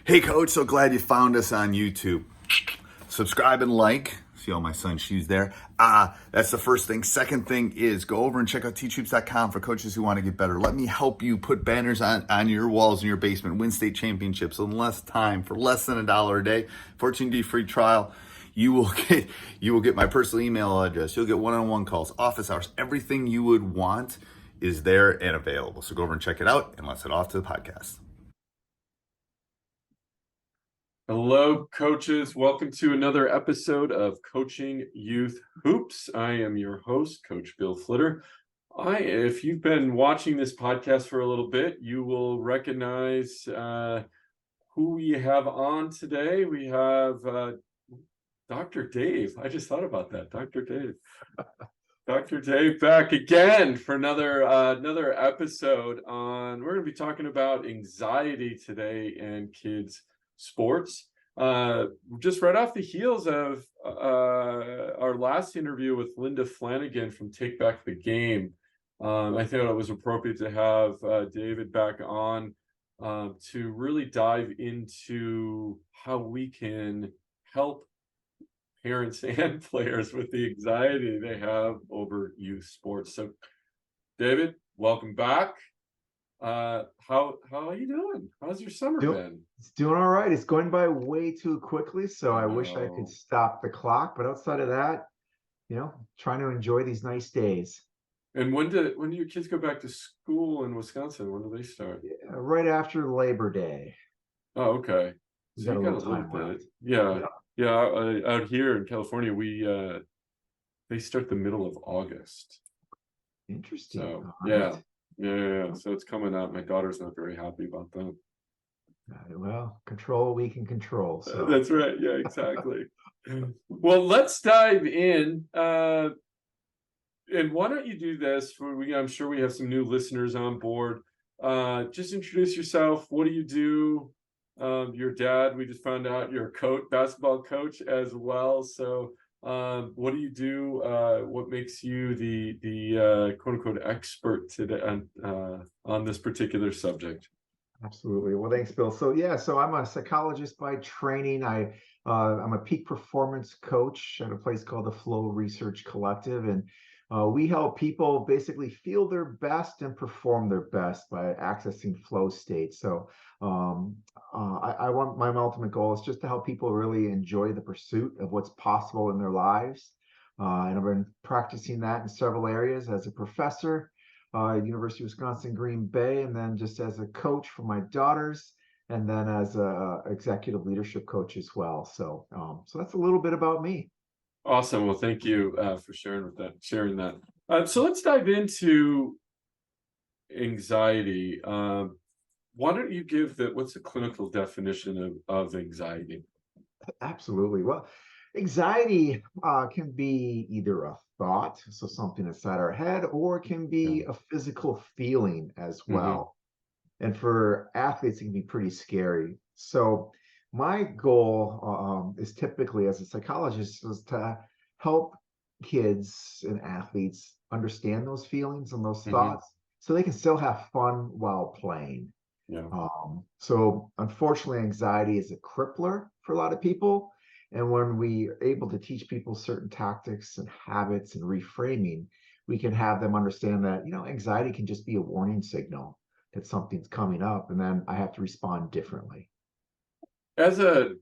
Hey, Coach, so glad you found us on YouTube. Subscribe and like. See all my son's shoes there. That's the first thing. Second thing is go over and check out teachhoops.com for coaches who want to get better. Let me help you put banners on your walls in your basement, win state championships in less time for less than $1 a day. 14-day free trial. You will get my personal email address. You'll get one-on-one calls, office hours. Everything you would want is there and available. So go over and check it out, and let's head off to the podcast. Hello, coaches. Welcome to another episode of Coaching Youth Hoops. I am your host, Coach Bill Flitter. If you've been watching this podcast for a little bit, you will recognize who we have on today. We have Dr. Dave. I just thought about that, Dr. Dave. Dr. Dave back again for another episode on. We're going to be talking about anxiety today and kids' sports. Just right off the heels of our last interview with Linda Flanagan from Take Back the Game, I think it was appropriate to have David back on to really dive into how we can help parents and players with the anxiety they have over youth sports. So, David, welcome back. How are you doing? How's your summer been? It's doing all right. It's going by way too quickly, so I wish I could stop the clock. But outside of that, trying to enjoy these nice days. And when do your kids go back to school in Wisconsin? When do they start? Yeah, right after Labor Day. Oh, okay. So you got a little bit. Yeah. Out here in California, they start the middle of August. Interesting. So yeah. So it's coming up. My daughter's not very happy about that. Well, control what we can control. So that's right. Yeah, exactly. Well, let's dive in. And why don't you do this? I'm sure we have some new listeners on board. Just introduce yourself. What do you do? Your dad, we just found out you're a basketball coach as well. So what do you do? What makes you the quote unquote expert today on this particular subject? Absolutely. Well, thanks, Bill. So I'm a psychologist by training. I'm a peak performance coach at a place called the Flow Research Collective, and we help people basically feel their best and perform their best by accessing flow states. So I want my ultimate goal is just to help people really enjoy the pursuit of what's possible in their lives. And I've been practicing that in several areas as a professor, University of Wisconsin, Green Bay, and then just as a coach for my daughters, and then as a executive leadership coach as well. So that's a little bit about me. Awesome. Well, thank you for sharing that. So let's dive into anxiety. Why don't you give what's the clinical definition of anxiety? Absolutely. Well, anxiety can be either a thought, so something inside our head, or it can be a physical feeling as well. And for athletes, it can be pretty scary. So my goal is typically as a psychologist is to help kids and athletes understand those feelings and those thoughts so they can still have fun while playing. Yeah. So unfortunately, anxiety is a crippler for a lot of people. And when we are able to teach people certain tactics and habits and reframing, we can have them understand that, anxiety can just be a warning signal that something's coming up, and then I have to respond differently. As a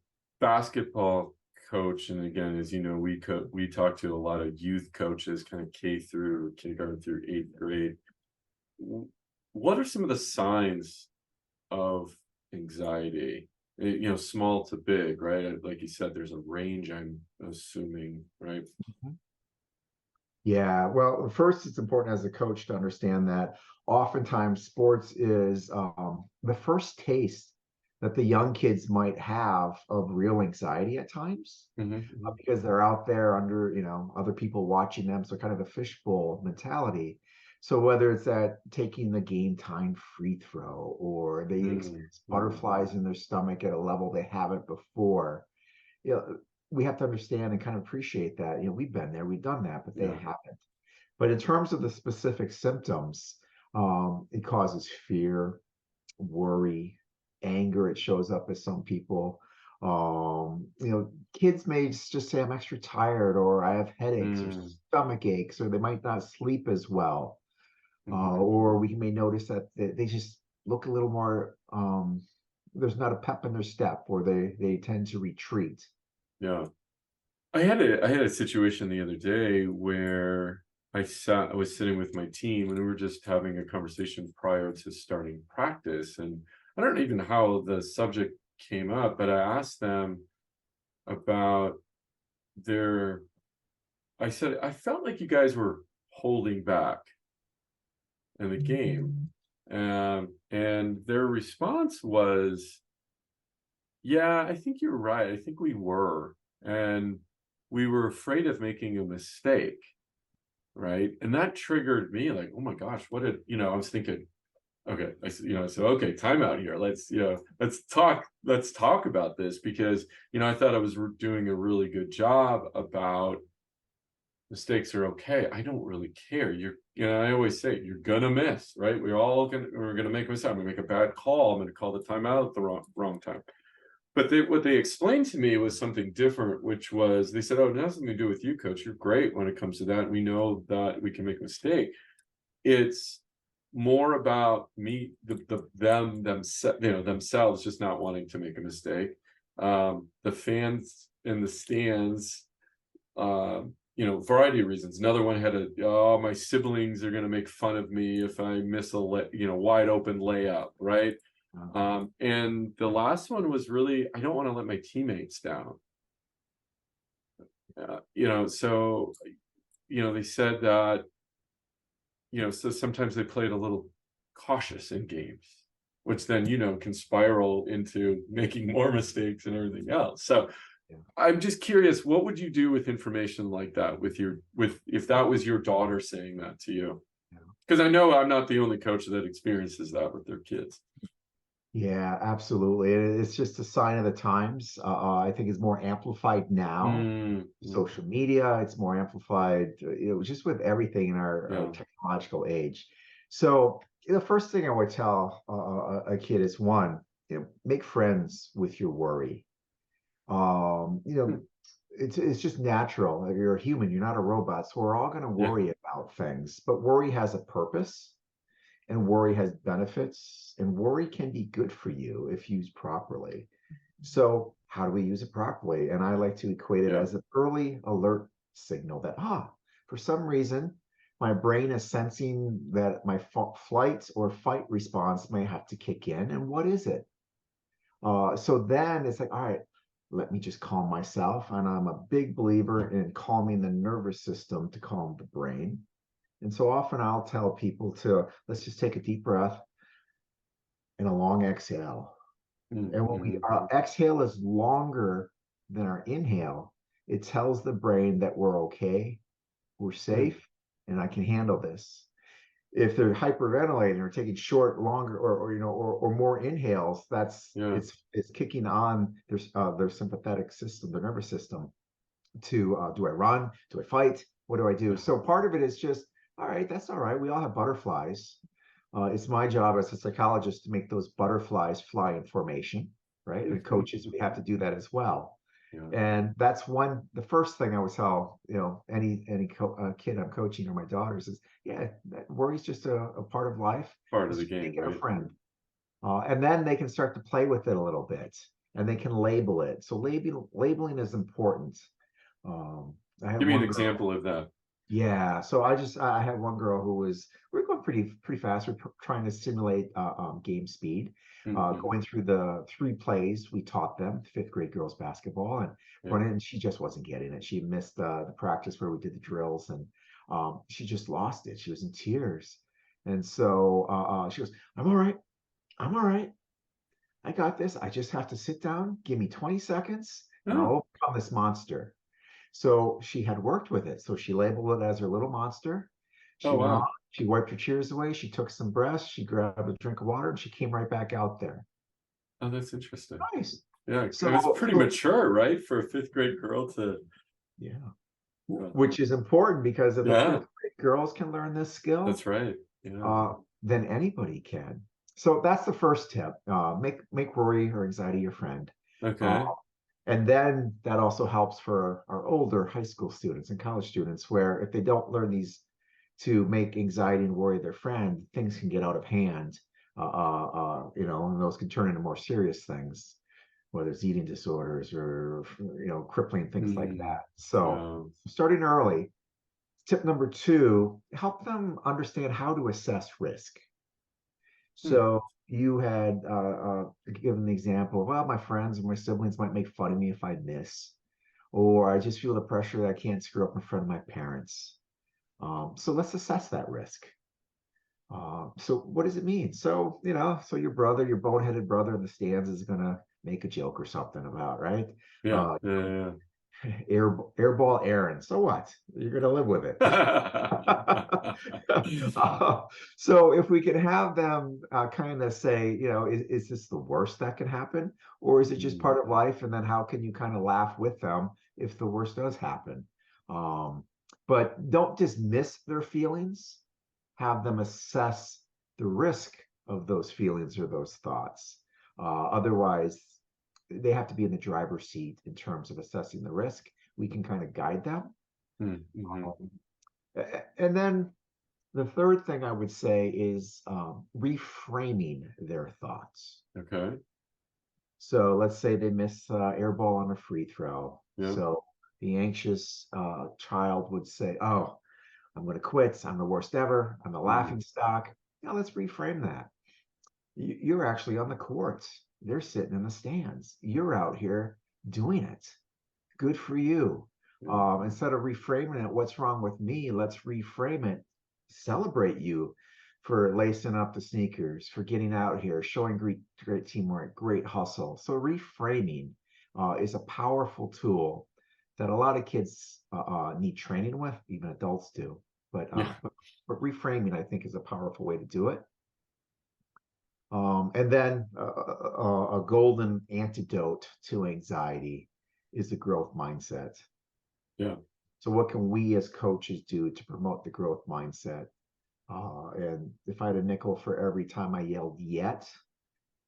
basketball coach, and again, as you know, we talk to a lot of youth coaches, kind of kindergarten through 8th grade. What are some of the signs of anxiety? Small to big, right? Like you said, there's a range, I'm assuming, right? Yeah, well, first, it's important as a coach to understand that oftentimes sports is the first taste that the young kids might have of real anxiety at times, because they're out there under, other people watching them. So kind of a fishbowl mentality. So whether it's that taking the game time free throw, or they experience butterflies in their stomach at a level they haven't before, we have to understand and kind of appreciate that, we've been there, we've done that, but they haven't. But in terms of the specific symptoms, it causes fear, worry, anger. It shows up as some people. Kids may just say, I'm extra tired, or I have headaches or Mm, stomach aches, or they might not sleep as well. mhm. Or we may notice that they just look a little more, there's not a pep in their step, or they tend to retreat. Yeah. I had a situation the other day where I was sitting with my team and we were just having a conversation prior to starting practice. And I don't know even how the subject came up, but I asked them about their I said, I felt like you guys were holding back in the game. And their response was, yeah, I think you're right. I think we were. And we were afraid of making a mistake. Right. And that triggered me like, oh my gosh, I was thinking, okay, I said, okay, time out here. Let's talk about this because, I thought I was doing a really good job about mistakes are okay. I don't really care. I always say you're gonna miss, right? We're gonna make a mistake. I'm gonna make a bad call. I'm gonna call the timeout at the wrong time. But what they explained to me was something different, which was they said, "Oh, it has nothing to do with you, coach. You're great when it comes to that. We know that we can make a mistake. It's more about themselves just not wanting to make a mistake. The fans in the stands, variety of reasons. Another one had my siblings are going to make fun of me if I miss wide open layup, right? And the last one was really, I don't want to let my teammates down. So, they said that, so sometimes they played a little cautious in games, which then, can spiral into making more mistakes and everything else. So Yeah. I'm just curious, what would you do with information like that if that was your daughter saying that to you? Yeah. Because I know I'm not the only coach that experiences that with their kids. Yeah, absolutely. It's just a sign of the times. I think it's more amplified now. Mm, mm, Social media, it's more amplified, just with everything in our yeah. technological age. So the first thing I would tell a kid is one, make friends with your worry. Um, you know, Mm, it's just natural. Like, you're a human, you're not a robot. So we're all going to yeah. worry about things, but worry has a purpose, and worry has benefits, and worry can be good for you if used properly. So how do we use it properly? And I like to equate it Yeah. as an early alert signal that, for some reason, my brain is sensing that my flight or fight response may have to kick in. And what is it? So then it's like, all right, let me just calm myself. And I'm a big believer in calming the nervous system to calm the brain. And so often I'll tell people to, let's just take a deep breath and a long exhale. Mm, And when mhm, our exhale is longer than our inhale, it tells the brain that we're okay, we're mm, safe, and I can handle this. If they're hyperventilating or taking short, longer, or more inhales, yeah. it's kicking on their sympathetic system, their nervous system. To do I run? Do I fight? What do I do? Yeah. So part of it is just, all right, that's all right. We all have butterflies. It's my job as a psychologist to make those butterflies fly in formation, right? And Mhm, coaches, we have to do that as well. yeah. And that's the first thing I would tell, any kid I'm coaching or my daughters is, yeah, that worry's just a part of life. Part of the Just make game, it a right? friend. And then they can start to play with it a little bit, and they can label it. So labeling is important. Um, I have Give me an one girl. example of that. Yeah, so I had one girl who we're going pretty fast. We're trying to simulate game speed. Mhm, Going through the three plays we taught them, fifth grade girls basketball, and yeah. running. And she just wasn't getting it. She missed the practice where we did the drills, and she just lost it. She was in tears, and so she goes, "I'm all right. I'm all right. I got this. I just have to sit down. Give me 20 seconds, and Oh, I'll overcome this monster." So she had worked with it. So she labeled it as her little monster. oh, She went on, wow. she wiped her tears away, she took some breaths, she grabbed a drink of water, and she came right back out there. Oh, that's interesting. Nice. Yeah, it So, was pretty so mature, right, for a fifth grade girl to. yeah, Uh, which is important because if the yeah, fifth grade girls can learn this skill, that's right. Yeah. uh, then anybody can. So that's the first tip. Make worry or anxiety your friend. Uh, Okay. and then that also helps for our older high school students and college students, where if they don't learn these to make anxiety and worry their friend, things can get out of hand. And those can turn into more serious things, whether it's eating disorders or crippling things like Mm, that. So um, starting early. Tip number two, help them understand how to assess risk. hmm, So you had given the example, well, my friends and my siblings might make fun of me if I miss, or I just feel the pressure that I can't screw up in front of my parents. So let's assess that risk. So what does it mean? So your brother, your boneheaded brother in the stands is going to make a joke or something about, right? yeah, Uh, yeah, airball Aaron. So what? You're going to live with it. yeah. So if we can have them kind of say, is this the worst that can happen? Or is it just Mm, part of life? And then how can you kind of laugh with them if the worst does happen? Um, but don't dismiss their feelings. Have them assess the risk of those feelings or those thoughts. Otherwise, they have to be in the driver's seat in terms of assessing the risk. We can kind of guide them. mm, mhm. Um, and then the third thing I would say is reframing their thoughts. Okay. So let's say they miss air ball on a free throw. Yeah. So the anxious child would say, "Oh, I'm going to quit. I'm the worst ever. I'm the Mm, laughing stock." Now let's reframe that. You're actually on the court. They're sitting in the stands. You're out here doing it. Good for you. yeah. Instead of reframing it, what's wrong with me? Let's reframe it. Celebrate you for lacing up the sneakers, for getting out here, showing great teamwork, great hustle. So reframing is a powerful tool that a lot of kids need training with, even adults do. But, uh, Yeah. but but reframing, I think, is a powerful way to do it. And then a golden antidote to anxiety is the growth mindset. Yeah. So, what can we as coaches do to promote the growth mindset? And if I had a nickel for every time I yelled yet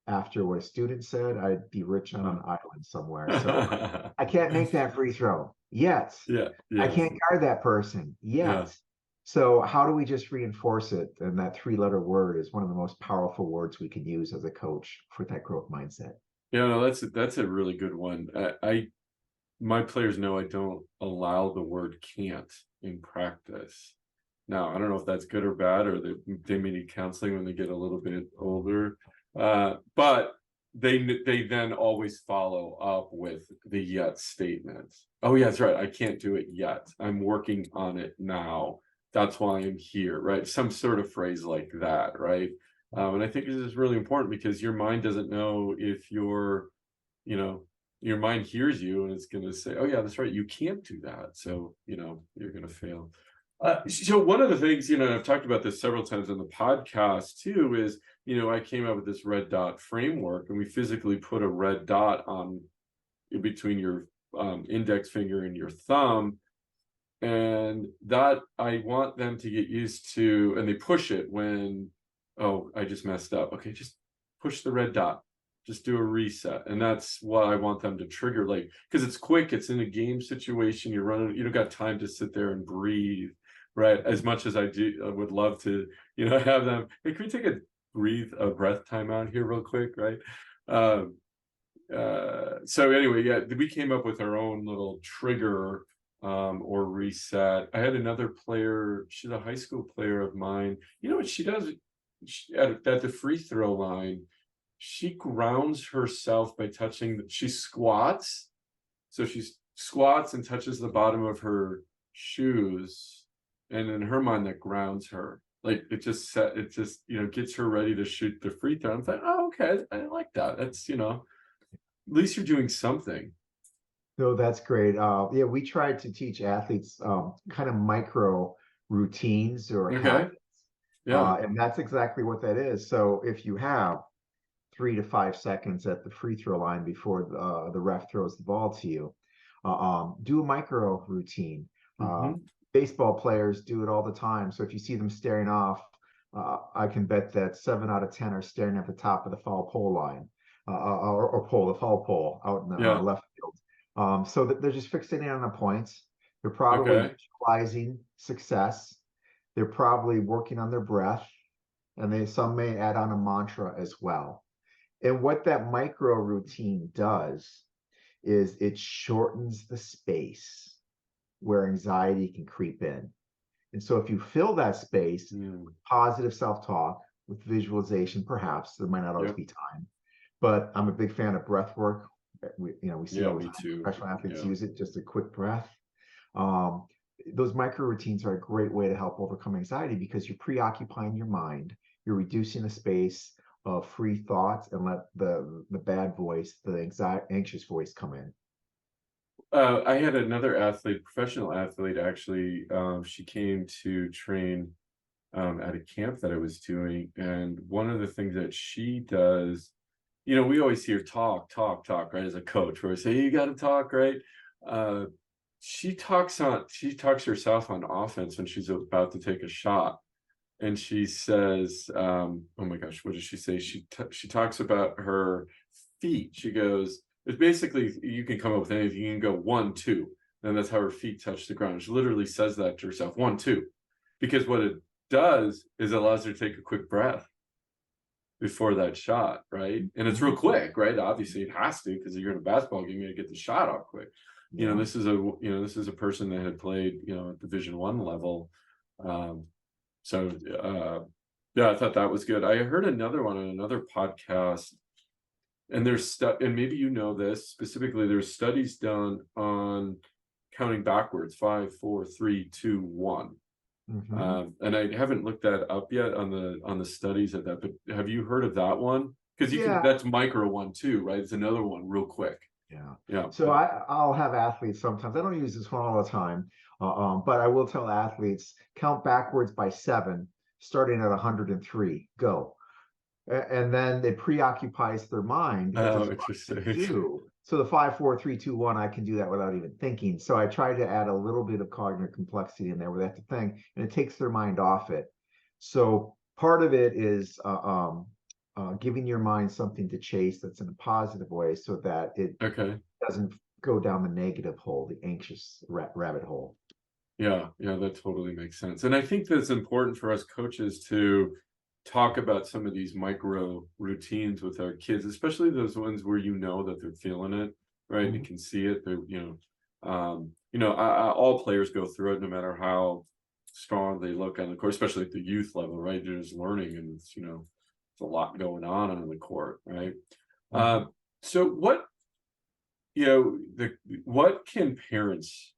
after what a student said, I'd be rich on an island somewhere. So, I can't make that free throw yet. Yeah. I Yes. can't guard that person Yeah. yet. So, how do we just reinforce it? And that three-letter word is one of the most powerful words we can use as a coach for that growth mindset. Yeah. No, that's a really good one. I my players know I don't allow the word can't in practice. Now, I don't know if that's good or bad, or they may need counseling when they get a little bit older. But they then always follow up with the yet statement. Oh, yeah, that's right. I can't do it yet. I'm working on it now. That's why I'm here, right? Some sort of phrase like that, right? And I think this is really important because your mind doesn't know if you know, your mind hears you and it's going to say, oh, yeah, that's right. You can't do that. So, you're going to fail. So one of the things, I've talked about this several times on the podcast too, is, I came up with this red dot framework and we physically put a red dot on in between your index finger and your thumb. And that I want them to get used to, and they push it when, oh, I just messed up. Okay, just push the red dot, just do a reset. And that's what I want them to trigger, like, because it's quick, it's in a game situation, you're running, you don't got time to sit there and breathe, right? As much as I would love to, have them, hey, can we take a breath time out here real quick, right? Um, so anyway, yeah, we came up with our own little trigger or reset. I had another player, she's a high school player of mine. You know what she does? At the free throw line, she grounds herself by she squats. So she squats and touches the bottom of her shoes. And in her mind, that grounds her. Like it just, gets her ready to shoot the free throw. I'm like, oh, okay, I like that. That's, at least you're doing something. No, that's great. Yeah, we tried to teach athletes kind of micro routines or Okay. habits. Yeah. And that's exactly what that is. So if you have 3 to 5 seconds at the free throw line before the ref throws the ball to you, do a micro routine. Hmm. Baseball players do it all the time. So if you see them staring off I can bet that 7 out of 10 are staring at the top of the foul pole line, the foul pole out in the Yeah. left field. So that they're just fixating on the points. They're probably Okay. visualizing success. They're probably working on their breath, and some may add on a mantra as well. And what that micro routine does is it shortens the space where anxiety can creep in. And so if you fill that space with positive self-talk, with visualization, perhaps there might not always Yep. be time, but I'm a big fan of breath work. We see all the Me time too. professional athletes Yeah. use it, just a quick breath. Those micro routines are a great way to help overcome anxiety because you're preoccupying your mind. You're reducing the space of free thoughts and let the bad voice, the anxious voice come in. I had another athlete, professional athlete, actually. She came to train at a camp that I was doing, and one of the things that she does, we always hear talk, talk, talk, right? As a coach, where I say you got to talk, right? Uh, she talks herself on offense when she's about to take a shot, and she says, "Oh my gosh, what does she say?" She talks about her feet. She goes, "It's basically you can come up with anything. You can go 1, 2, and that's how her feet touch the ground." She literally says that to herself, 1, 2, because what it does is it allows her to take a quick breath before that shot, right? And it's real quick, right? Obviously, it has to because you're in a basketball game, you got to get the shot off quick. Yeah. This is a person that had played, at Division I level. So yeah, I thought that was good. I heard another one on another podcast, and and maybe this specifically. There's studies done on counting backwards: 5, 4, 3, 2, 1. And I haven't looked that up yet on the studies of that. But have you heard of that one? Because Yeah. that's micro 1, 2, right? It's another one, real quick. Yeah. Yeah. So I'll have athletes sometimes. I don't use this one all the time, but I will tell athletes count backwards by 7, starting at 103. Go. And then it preoccupies their mind because Oh, it's fun to interesting. do. So the 5, 4, 3, 2, 1, I can do that without even thinking. So I try to add a little bit of cognitive complexity in there where they have to think, and it takes their mind off it. So part of it is giving your mind something to chase that's in a positive way, so that it Okay. doesn't go down the negative hole, the anxious rabbit hole. Yeah, that totally makes sense. And I think that's important for us coaches to talk about some of these micro routines with our kids, especially those ones where that they're feeling it, right? You can see it. All players go through it, no matter how strong they look on the court, especially at the youth level, right? They're just learning, and it's a lot going on the court, right? So what can parents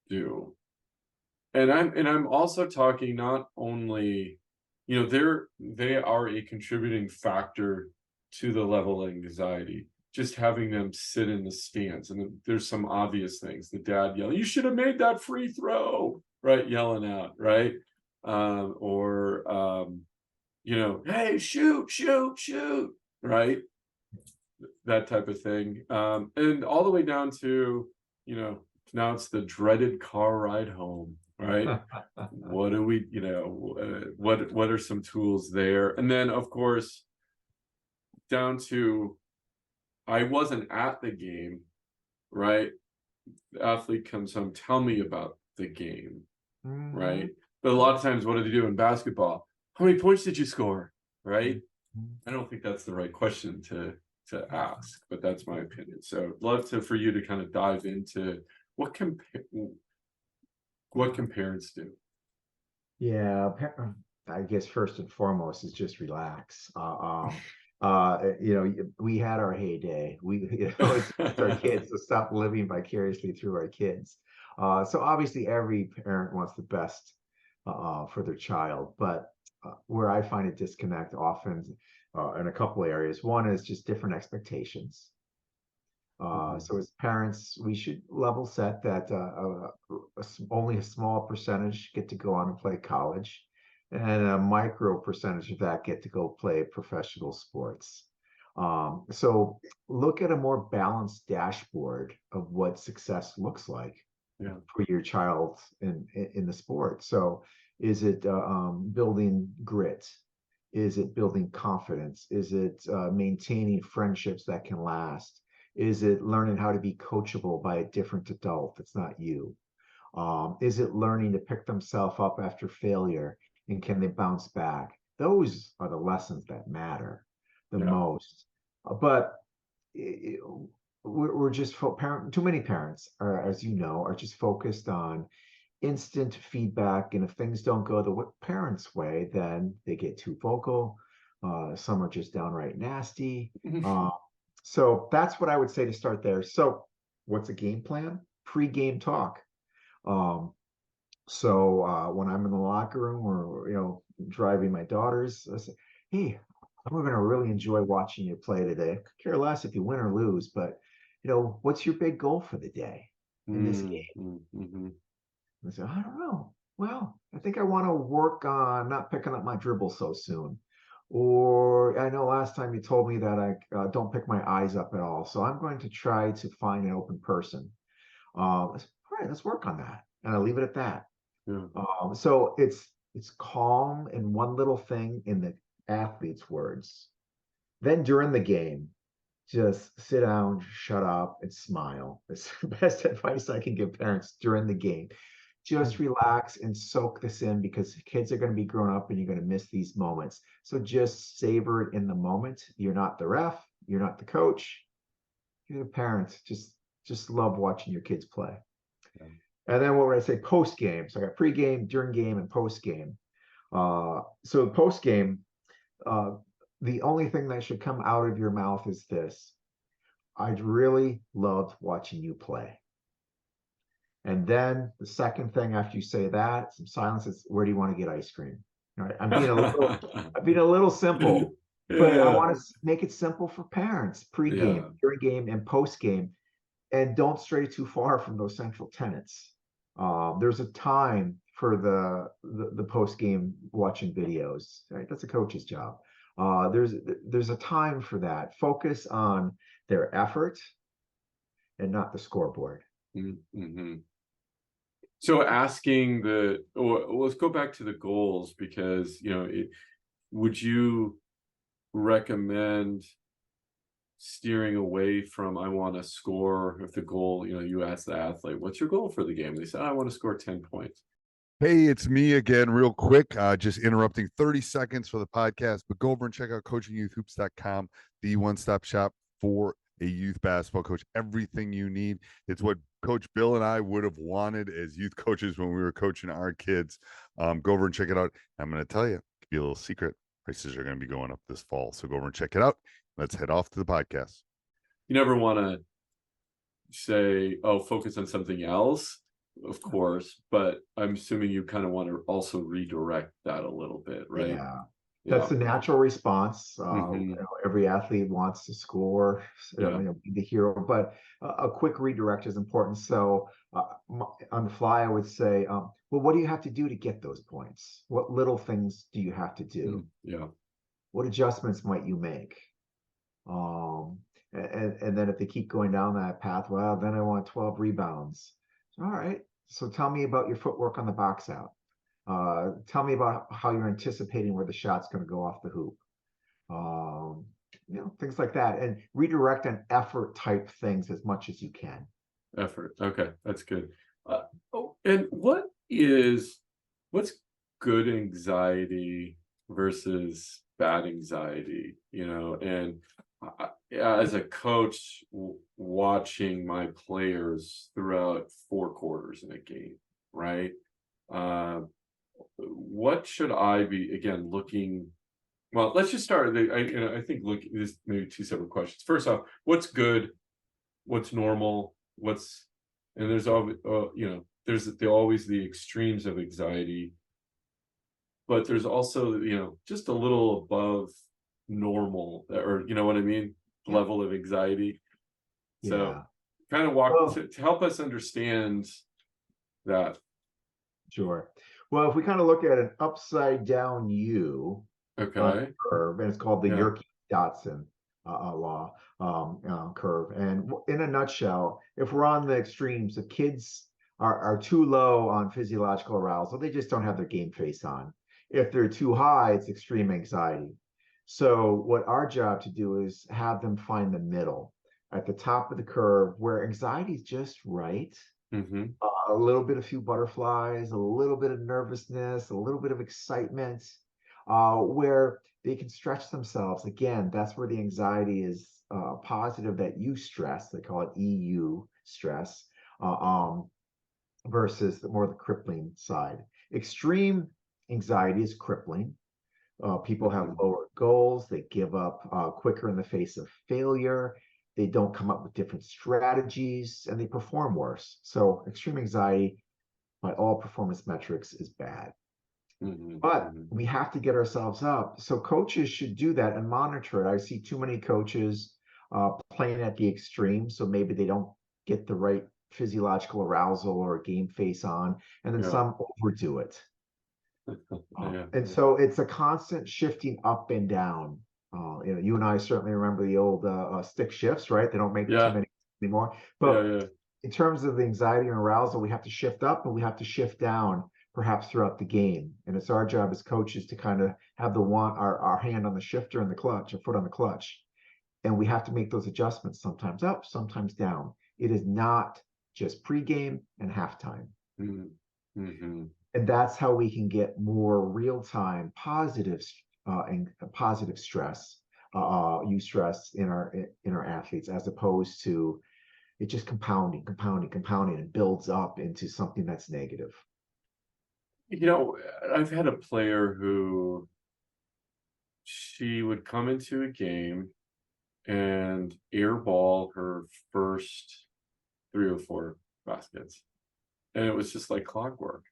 do? And I'm also talking not only, they are a contributing factor to the level of anxiety. Just having them sit in the stands, and there's some obvious things. The dad yelling, "You should have made that free throw," right? Yelling out, right? Hey, shoot, shoot, shoot, right? That type of thing. And all the way down to, now it's the dreaded car ride home, right? What do we, what are some tools there? And then, of course, down to, I wasn't at the game, right? The athlete comes home, tell me about the game, right? But a lot of times, what do they do in basketball? How many points did you score, right? I don't think that's the right question to ask, but that's my opinion. So love for you to kind of dive into what can parents do? Yeah, I guess first and foremost is just relax. We had our heyday. It's our kids, so stop living vicariously through our kids. So obviously every parent wants the best for their child, but where I find a disconnect often in a couple areas. One is just different expectations. So as parents, we should level set that only a small percentage get to go on and play college, and a micro percentage of that get to go play professional sports. So look at a more balanced dashboard of what success looks like for your child in the sport. So Is it building grit? Is it building confidence? Is it maintaining friendships that can last? Is it learning how to be coachable by a different adult that's not you? Is it learning to pick themselves up after failure, and can they bounce back? Those are the lessons that matter the Yeah. most. But it, we're just too many parents are, as you know, are just focused on instant feedback, and if things don't go the parents' way, then they get too vocal. Some are just downright nasty. So that's what I would say to start there. So what's a game plan? Pre-game talk. So when I'm in the locker room, or driving my daughters, I say, hey, we're going to really enjoy watching you play today. I could care less if you win or lose, but what's your big goal for the day in this game? Mm-hmm. I said, I don't know. Well, I think I want to work on not picking up my dribble so soon. Or I know last time you told me that I don't pick my eyes up at all. So I'm going to try to find an open person. I said, all right, let's work on that. And I leave it at that. Yeah. So it's calm in one little thing in the athlete's words. Then during the game, just sit down, shut up, and smile. That's the best advice I can give parents during the game. Just relax and soak this in, because kids are going to be grown up and you're going to miss these moments. So just savor it in the moment. You're not the ref, you're not the coach, you're the parent. Just love watching your kids play. Yeah. And then what would I say? Post game. So I got pre-game, during game, and post game. So post game, the only thing that should come out of your mouth is this: I really loved watching you play. And then the second thing after you say that, some silence, is, where do you want to get ice cream? All right. I'm being a little simple, but I want to make it simple for parents: pre-game, during game, and post-game. And don't stray too far from those central tenets. There's a time for the post-game watching videos, right? That's a coach's job. There's a time for that. Focus on their effort and not the scoreboard. Mm-hmm. So asking let's go back to the goals, because would you recommend steering away from, I want to score, if the goal, you ask the athlete, what's your goal for the game? They say, I want to score 10 points. Hey, it's me again, real quick. Just interrupting 30 seconds for the podcast, but go over and check out coachingyouthhoops.com, the one-stop shop for a youth basketball coach. Everything you need. It's what Coach Bill and I would have wanted as youth coaches when we were coaching our kids. Go over and check it out. I'm going to tell you, it could be a little secret. Prices are going to be going up this fall. So go over and check it out. Let's head off to the podcast. You never want to say, focus on something else, of course, but I'm assuming you kind of want to also redirect that a little bit, right? Yeah. That's the natural response. Every athlete wants to score, be the hero, but a quick redirect is important. So on the fly, I would say, well, what do you have to do to get those points? What little things do you have to do? Yeah. What adjustments might you make? And then if they keep going down that path, well, then I want 12 rebounds. All right. So tell me about your footwork on the box out. Tell me about how you're anticipating where the shot's going to go off the hoop. Things like that, and redirect on effort type things as much as you can. Effort. Okay, that's good. And what's good anxiety versus bad anxiety? And as a coach, watching my players throughout 4 quarters in a game, right? What should I be, again, looking? Well, let's just start. I think this maybe 2 separate questions. First off, what's good? What's normal? And there's always always the extremes of anxiety, but there's also just a little above normal, or what I mean, level of anxiety. So kind of walk to help us understand that. Sure. Well, if we kind of look at an upside down U curve, and it's called the Yerkes-Dodson law curve. And in a nutshell, if we're on the extremes, the kids are too low on physiological arousal, they just don't have their game face on. If they're too high, it's extreme anxiety. So what our job to do is have them find the middle at the top of the curve where anxiety is just right. Mm-hmm. A little bit, a few butterflies, a little bit of nervousness, a little bit of excitement, where they can stretch themselves. Again, that's where the anxiety is positive, that U stress, they call it EU stress, uh, um, versus the crippling side. Extreme anxiety is crippling. People have Mm-hmm. lower goals. They give up quicker in the face of failure. They don't come up with different strategies, and they perform worse. So extreme anxiety, by all performance metrics, is bad. Mm-hmm. But Mm-hmm. we have to get ourselves up. So coaches should do that and monitor it. I see too many coaches playing at the extreme, so maybe they don't get the right physiological arousal or game face on, and then Yeah. some overdo it. Yeah. And so it's a constant shifting up and down. You and I certainly remember the old stick shifts, right? They don't make too Yeah. many anymore. Yeah. But Yeah. in terms of the anxiety and arousal, we have to shift up and we have to shift down, perhaps throughout the game. And it's our job as coaches to kind of have our hand on the shifter and the clutch, our foot on the clutch. And we have to make those adjustments, sometimes up, sometimes down. It is not just pregame and halftime. Mm-hmm. Mm-hmm. And that's how we can get more real-time positive and positive stress, eustress in our athletes, as opposed to it just compounding, and builds up into something that's negative. I've had a player who she would come into a game and airball her first 3 or 4 baskets. And it was just like clockwork.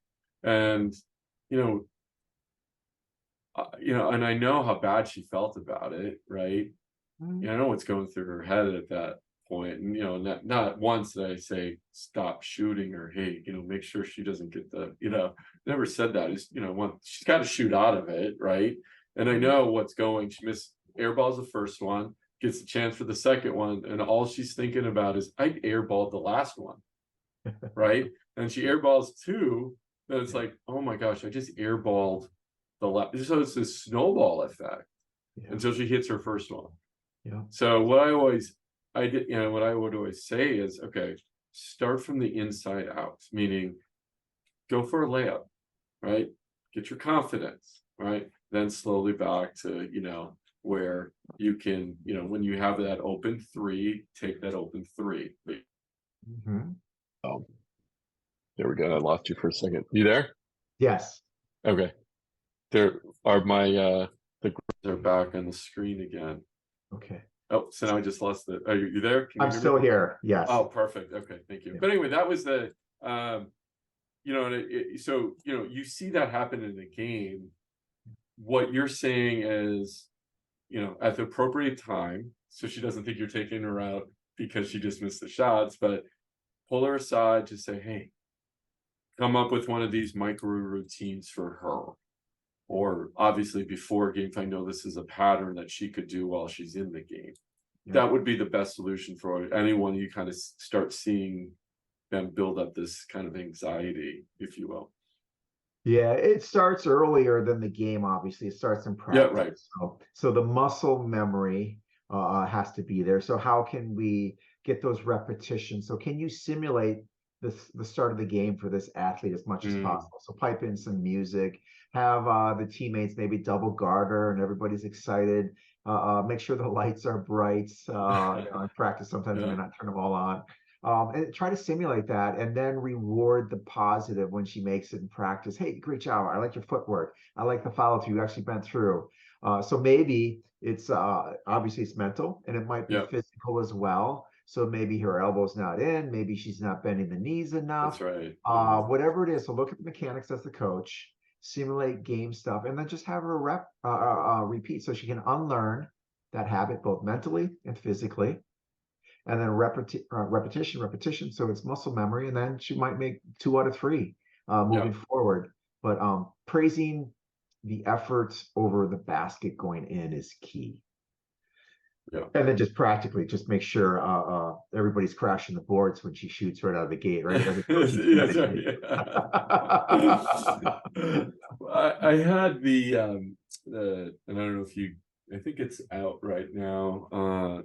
And, you know, and I know how bad she felt about it, right? I know what's going through her head at that point. And, not once did I say, stop shooting, or, hey, make sure she doesn't get never said that. She's got to shoot out of it, right? And I know what's going. She missed airballs the first one, gets a chance for the second one, and all she's thinking about is, I airballed the last one, right? And she airballs 2, and it's like, oh my gosh, I just airballed the last. So it's this snowball effect until she hits her first one. Yeah. So what I would always say is, okay, start from the inside out, meaning go for a layup, right? Get your confidence, right? Then slowly back to, where you can, when you have that open 3, take that open 3. Mm-hmm. Oh, there we go. I lost you for a second. You there? Yes. Okay. There are the groups are back on the screen again. Okay. Oh, so now I just lost the. Are you there? Can you I'm hear still me? here. Yes. Oh, perfect. Okay, thank you. Yeah. But anyway, that was the, so you see that happen in the game. What you're saying is, at the appropriate time, so she doesn't think you're taking her out because she just missed the shots, but pull her aside to say, hey, come up with one of these micro routines for her. Or obviously before game, if I know this is a pattern that she could do while she's in the game. Yeah. That would be the best solution for anyone. You kind of start seeing them build up this kind of anxiety, if you will. Yeah, it starts earlier than the game, obviously. It starts in practice. Yeah, right. So the muscle memory has to be there. So how can we get those repetitions? So can you simulate the start of the game for this athlete as much as possible? So pipe in some music, have the teammates maybe double guard her, and everybody's excited. Make sure the lights are bright. In practice, sometimes you may not turn them all on. And try to simulate that, and then reward the positive when she makes it in practice. Hey, great job. I like your footwork. I like the follow through. You actually bent through. So maybe it's obviously it's mental, and it might be physical as well. So maybe her elbow's not in. Maybe she's not bending the knees enough. That's right. Whatever it is. So look at the mechanics as the coach, simulate game stuff, and then just have her repeat so she can unlearn that habit both mentally and physically. And then repetition. So it's muscle memory, and then she might make 2 out of 3 moving forward. But praising the effort over the basket going in is key. Yeah. And then just practically just make sure everybody's crashing the boards when she shoots right out of the gate, right? As a coaching Yeah, strategy. I had and I don't know if I think it's out right now.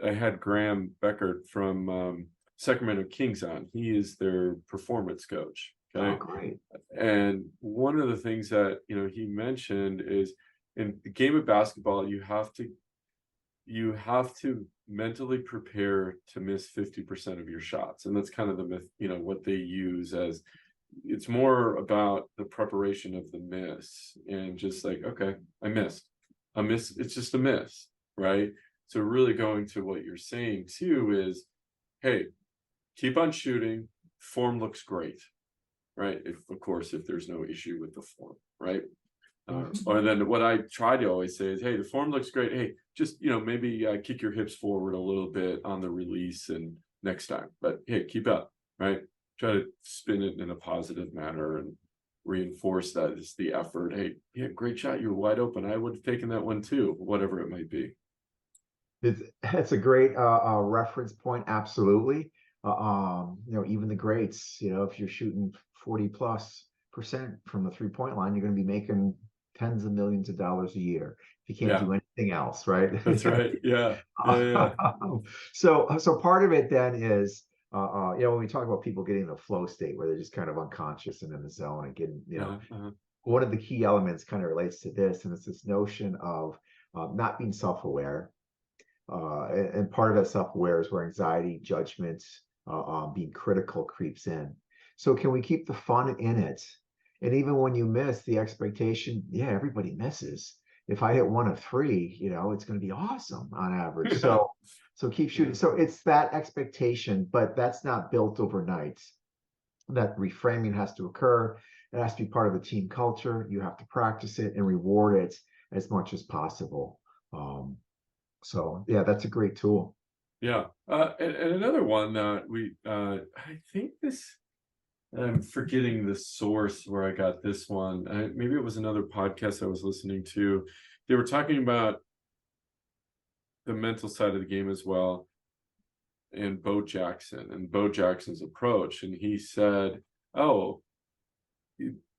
I had Graham Beckert from Sacramento Kings on. He is their performance coach. Oh, Okay. great. And one of the things that, he mentioned is in the game of basketball, you have to mentally prepare to miss 50% of your shots. And that's kind of the myth, what they use as it's more about the preparation of the miss and just like, okay, I missed. A miss, it's just a miss, right? So really going to what you're saying too is, hey, keep on shooting. Form looks great, right? Of course, if there's no issue with the form, right? Or then what I try to always say is, hey, the form looks great. Hey, just, maybe kick your hips forward a little bit on the release and next time. But hey, keep up, right? Try to spin it in a positive manner and reinforce that it's the effort. Hey, yeah, great shot. You were wide open. I would have taken that one too, whatever it might be. It's a great reference point. Absolutely. Even the greats, if you're shooting 40+% from the 3-point line, you're going to be making tens of millions of dollars a year if you can't Yeah, do anything else, right? that's right. Yeah. Yeah. So part of it then is, when we talk about people getting the flow state where they're just kind of unconscious and in the zone and getting, one of the key elements kind of relates to this, and it's this notion of not being self-aware. And part of that self-aware is where anxiety, judgment, being critical creeps in. So can we keep the fun in it? And even when you miss, the expectation, yeah, everybody misses. If I hit 1 of 3, it's going to be awesome on average. Yeah. So keep shooting. So it's that expectation, but that's not built overnight. That reframing has to occur. It has to be part of the team culture. You have to practice it and reward it as much as possible. So yeah, that's a great tool. Yeah. And another one that I think I'm forgetting the source where I got this one. Maybe it was another podcast I was listening to. They were talking about the mental side of the game as well, and Bo Jackson's approach. And he said, oh,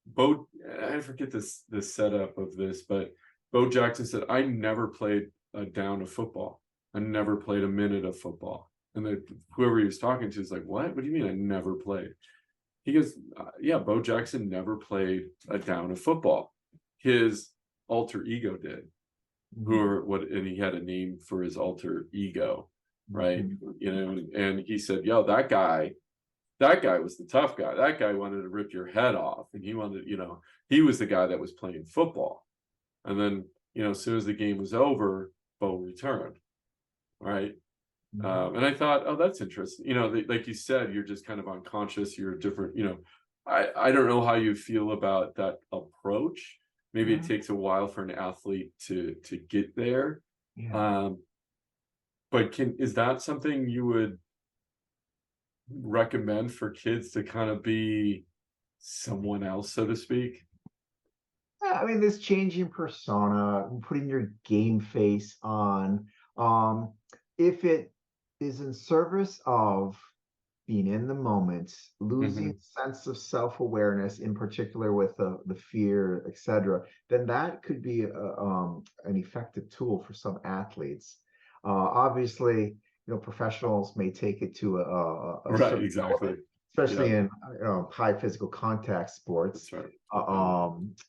Bo, I forget the setup of this, but Bo Jackson said, I never played a down of football. I never played a minute of football. And whoever he was talking to is like, what do you mean I never played? He goes, yeah, Bo Jackson never played a down of football. His alter ego did. And he had a name for his alter ego, right? And he said, yo, that guy was the tough guy. That guy wanted to rip your head off. And he wanted, he was the guy that was playing football. And then, as soon as the game was over, Bo returned, right? And I thought, oh, that's interesting. Like you said, you're just kind of unconscious. You're different. I don't know how you feel about that approach. Maybe it takes a while for an athlete to get there. Yeah. But is that something you would recommend for kids to kind of be someone else, so to speak? I mean, this changing persona, putting your game face on, if it is in service of being in the moment, losing sense of self-awareness, in particular with the fear, etc., then that could be an effective tool for some athletes. Obviously, professionals may take it to a Right, certain exactly. element, especially Yeah, in high physical contact sports. that's right.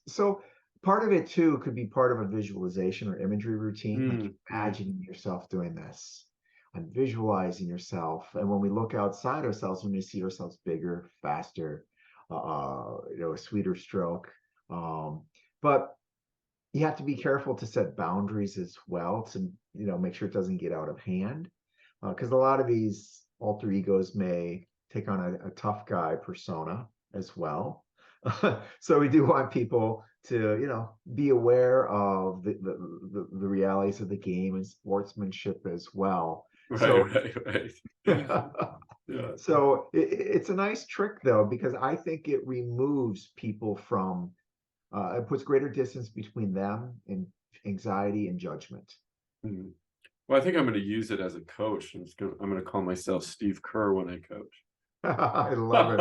So part of it too could be part of a visualization or imagery routine, like imagining yourself doing this and visualizing yourself. And when we look outside ourselves, we may see ourselves bigger, faster, a sweeter stroke. But you have to be careful to set boundaries as well to, make sure it doesn't get out of hand. Because a lot of these alter egos may take on a tough guy persona as well. So we do want people to, be aware of the realities of the game and sportsmanship as well. So, Right. Yeah. so it's a nice trick though, because I think it removes people from, it puts greater distance between them and anxiety and judgment. Mhm. Well, I think I'm going to use it as a coach. I'm going to call myself Steve Kerr when I coach. I love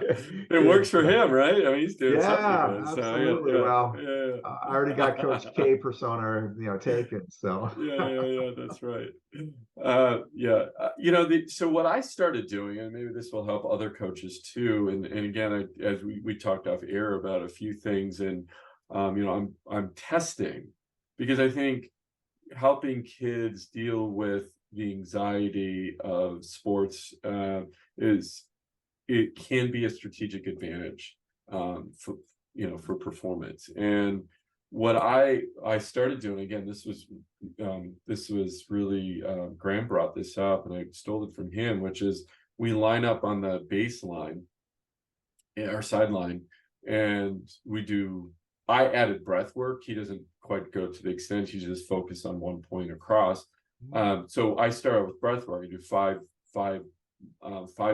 it. It works for him, right? I mean, he's doing something Yeah, good. So absolutely. Well, yeah, I already got Coach K persona, taken. So yeah. That's right. Yeah, so what I started doing, and maybe this will help other coaches too. And again, as we talked off air about a few things, and I'm testing because I think helping kids deal with the anxiety of sports it can be a strategic advantage for performance. And what I started doing, again, this was really Graham brought this up, and I stole it from him, which is we line up on the baseline, our sideline, and I added breath work. He doesn't quite go to the extent. He just focused on one point across. So I start with breath work. I do five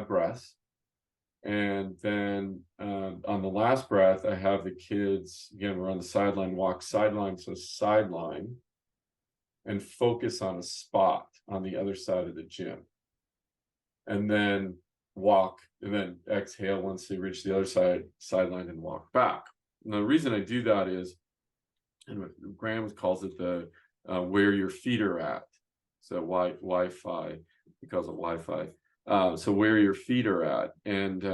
breaths. And then on the last breath, I have the kids, again, we're on the sideline, walk sideline to sideline and focus on a spot on the other side of the gym. And then walk, and then exhale once they reach the other sideline and walk back. And the reason I do that is, and Graham calls it the where your feet are at. So Wi-Fi, he calls it Wi-Fi. So where your feet are at, and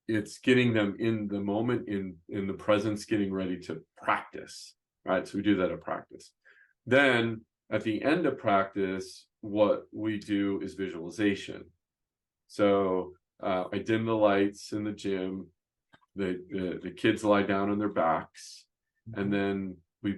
it's getting them in the moment, in the presence, getting ready to practice, right? So we do that at practice. Then at the end of practice, what we do is visualization. So I dim the lights in the gym. The kids lie down on their backs, and then we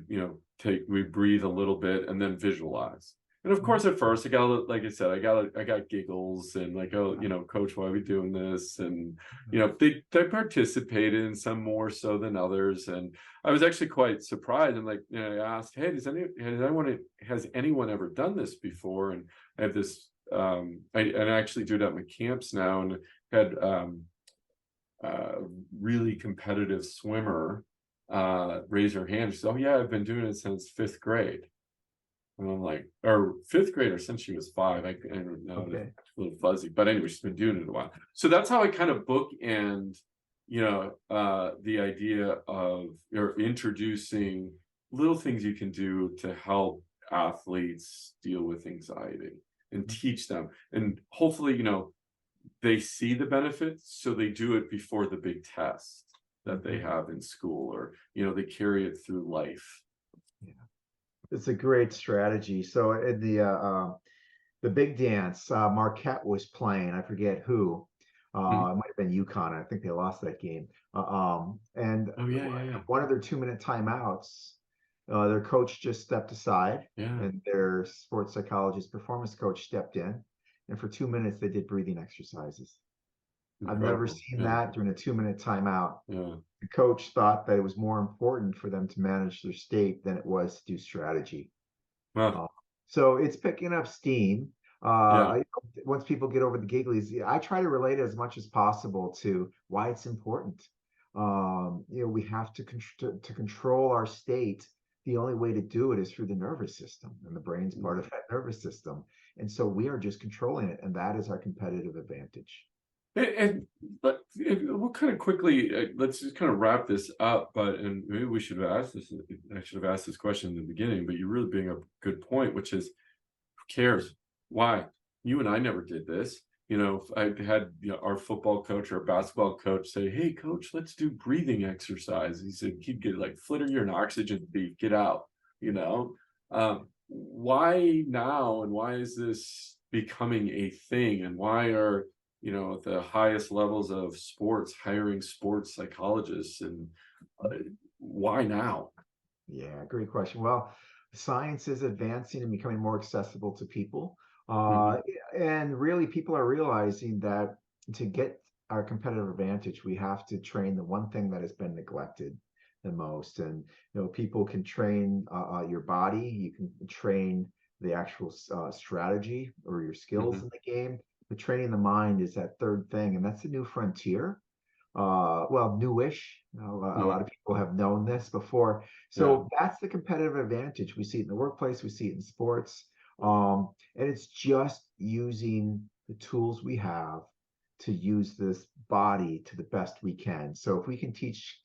breathe a little bit and then visualize. And of course, at first, I got giggles and like, oh, coach, why are we doing this? And they participated, in some more so than others. And I was actually quite surprised. And I asked, hey, has anyone ever done this before? And I have this, I actually do it at my camps now, and had really competitive swimmer raise her hand. She said, oh yeah, I've been doing it since 5th grade. And I'm like, or 5th grade, or since she was 5. I don't know, okay. It's a little fuzzy, but anyway, she's been doing it a while. So that's how I kind of bookend, the idea of introducing little things you can do to help athletes deal with anxiety and teach them. And hopefully, they see the benefits, so they do it before the big test that they have in school, or they carry it through life. Yeah, it's a great strategy. So in the big dance, Marquette was playing. I forget who. It might have been UConn. I think they lost that game. And one of their 2-minute timeouts, their coach just stepped aside, and their sports psychologist, performance coach, stepped in. And for 2 minutes, they did breathing exercises. Incredible. I've never seen that during a 2-minute timeout. The coach thought that it was more important for them to manage their state than it was to do strategy. So it's picking up steam. Once people get over the gigglies, I try to relate as much as possible to why it's important. We have to control our state. The only way to do it is through the nervous system, and the brain's part of that nervous system. And so we are just controlling it, and that is our competitive advantage. But we'll kind of quickly, let's just kind of wrap this up. And maybe we should have asked this. I should have asked this question in the beginning, but you're really bringing up a good point, which is, who cares? Why? You and I never did this. I had our football coach or basketball coach say, "Hey, coach, let's do breathing exercise." He said, "He'd get like, Flitter, you're an oxygen thief. Get out." Why now, and why is this becoming a thing, and why are at the highest levels of sports hiring sports psychologists, and why now? Yeah, great question. Well, science is advancing and becoming more accessible to people. And really, people are realizing that to get our competitive advantage, we have to train the one thing that has been neglected the most. And people can train your body, you can train the actual strategy or your skills in the game, but training the mind is that third thing, and that's the new frontier. well, newish. A lot of people have known this before. Yeah. So that's the competitive advantage. We see it in the workplace, we see it in sports. And it's just using the tools we have to use this body to the best we can. So if we can teach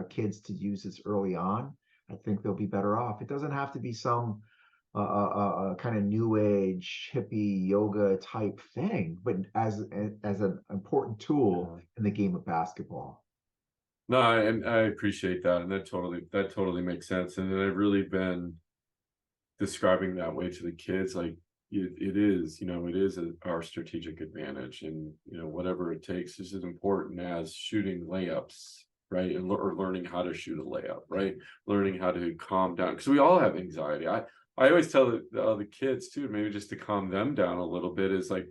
kids to use this early on, I think they'll be better off. It doesn't have to be some kind of new age hippie yoga type thing, but as an important tool in the game of basketball. No, and I appreciate that, and that totally makes sense. And I've really been describing that way to the kids, like it is, it is our strategic advantage, and whatever it takes is as important as shooting layups, right? And or learning how to shoot a layup, right? Learning how to calm down, because we all have anxiety. I always tell the kids too, maybe just to calm them down a little bit, is like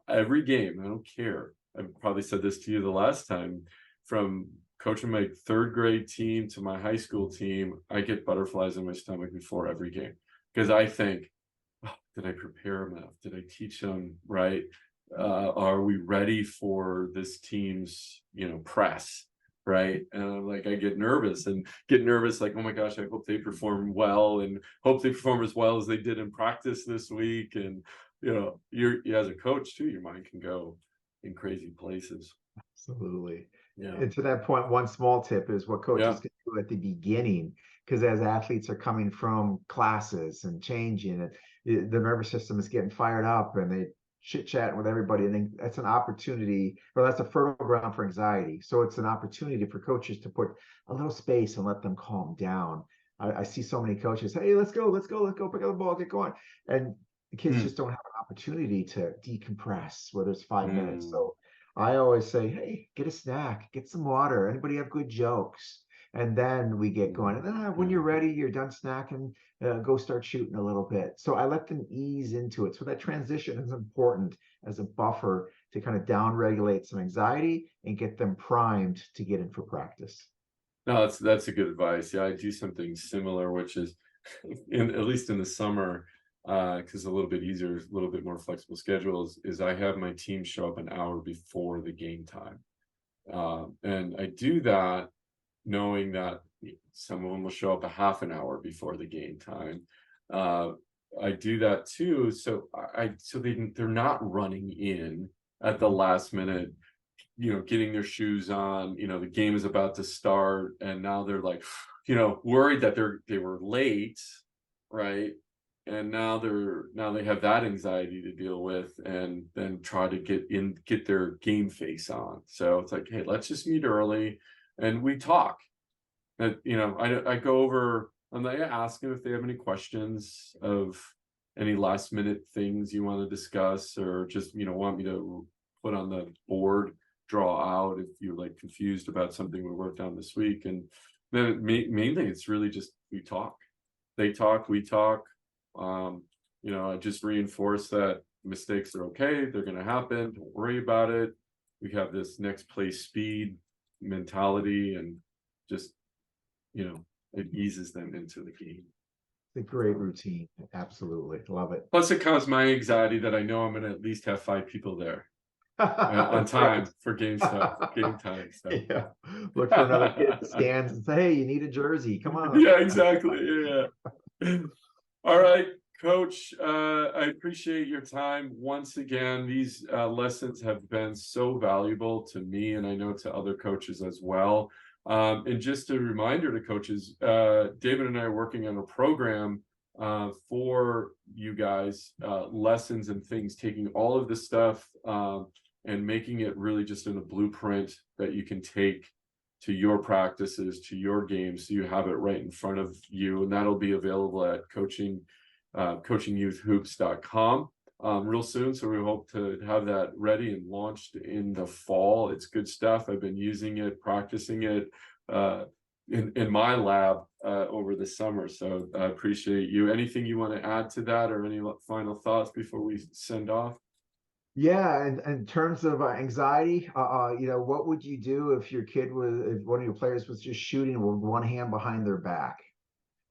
every game, I don't care. I probably said this to you the last time, from coaching my third grade team to my high school team, I get butterflies in my stomach before every game, because I think, oh, did I prepare enough? Did I teach them right? Are we ready for this team's press? Right. And like, I get nervous like, oh my gosh, I hope they perform well, and hope they perform as well as they did in practice this week. And you're as a coach too, your mind can go in crazy places. Absolutely. Yeah. And to that point, one small tip is what coaches can do at the beginning, because as athletes are coming from classes and changing, and the nervous system is getting fired up, and they chit chatting with everybody, and then that's an opportunity, or that's a fertile ground for anxiety. So it's an opportunity for coaches to put a little space and let them calm down. I see so many coaches, hey, let's go, pick up the ball, get going, and the kids just don't have an opportunity to decompress, whether it's 5 minutes. So I always say, hey, get a snack, get some water. Anybody have good jokes? And then we get going. And then when you're ready, you're done snacking, go start shooting a little bit. So I let them ease into it. So that transition is important as a buffer to kind of down regulate some anxiety and get them primed to get in for practice. No, that's a good advice. Yeah, I do something similar, which is at least in the summer, because a little bit easier, a little bit more flexible schedules, is I have my team show up an hour before the game time. And I do that knowing that some of them will show up a half an hour before the game time. I do that too, so they're not running in at the last minute, getting their shoes on, the game is about to start, and now they're like, worried that they were late, right? And now they have that anxiety to deal with, and then try to get their game face on. So it's like, hey, let's just meet early and we talk. And I go over and I ask them if they have any questions of any last minute things you want to discuss, or just want me to put on the board, draw out if you're like confused about something we worked on this week. And then mainly it's really just we talk. They talk, we talk. I just reinforce that mistakes are okay, they're going to happen, don't worry about it. We have this next play speed mentality, and just it eases them into the game. It's a great routine. Absolutely. Love it. Plus it calms my anxiety that I know I'm going to at least have 5 people there on time for game time. So. Yeah. Look for another kid in the stands and say, hey, you need a jersey. Come on. Yeah, exactly. Yeah. All right, Coach. I appreciate your time once again. These lessons have been so valuable to me, and I know to other coaches as well. And just a reminder to coaches, David and I are working on a program for you guys, lessons and things, taking all of this stuff and making it really just in a blueprint that you can take to your practices, to your games, so you have it right in front of you. And that'll be available at coachingyouthhoops.com real soon. So we hope to have that ready and launched in the fall. It's good stuff. I've been using it, practicing it in my lab over the summer. So I appreciate you. Anything you want to add to that, or any final thoughts before we send off? Yeah, and in terms of anxiety, what would you do if if one of your players was just shooting with one hand behind their back,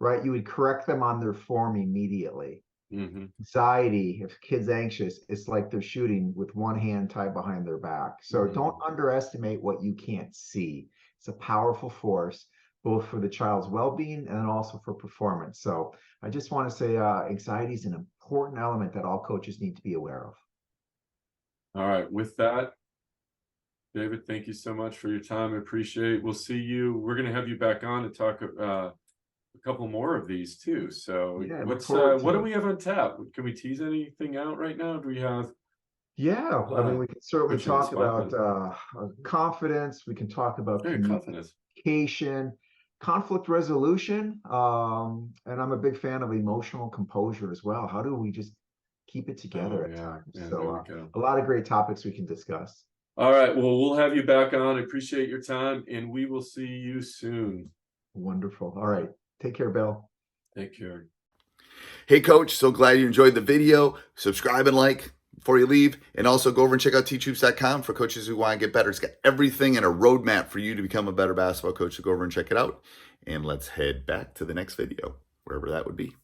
right? You would correct them on their form immediately. Anxiety, if a kid's anxious, it's like they're shooting with one hand tied behind their back. So don't underestimate what you can't see. It's a powerful force, both for the child's well-being and also for performance. So I just want to say anxiety is an important element that all coaches need to be aware of. All right. With that, David, thank you so much for your time. I appreciate it. We'll see you. We're going to have you back on to talk a couple more of these too. So Yeah, what do we have on tap? Can we tease anything out right now? Do we have? Yeah, I mean, we can certainly Put you on the talk spot, about confidence. We can talk about Hey, confidence. communication, conflict resolution, and I'm a big fan of emotional composure as well. How do we just keep it together at times? Yeah, there So, we go. a lot of great topics we can discuss. All right. Well, we'll have you back on. I appreciate your time, and we will see you soon. Wonderful. All right. Take care, Bill. Take care. Hey, Coach, so glad you enjoyed the video. Subscribe and like before you leave. And also go over and check out teachhoops.com for coaches who want to get better. It's got everything and a roadmap for you to become a better basketball coach. So go over and check it out. And let's head back to the next video, wherever that would be.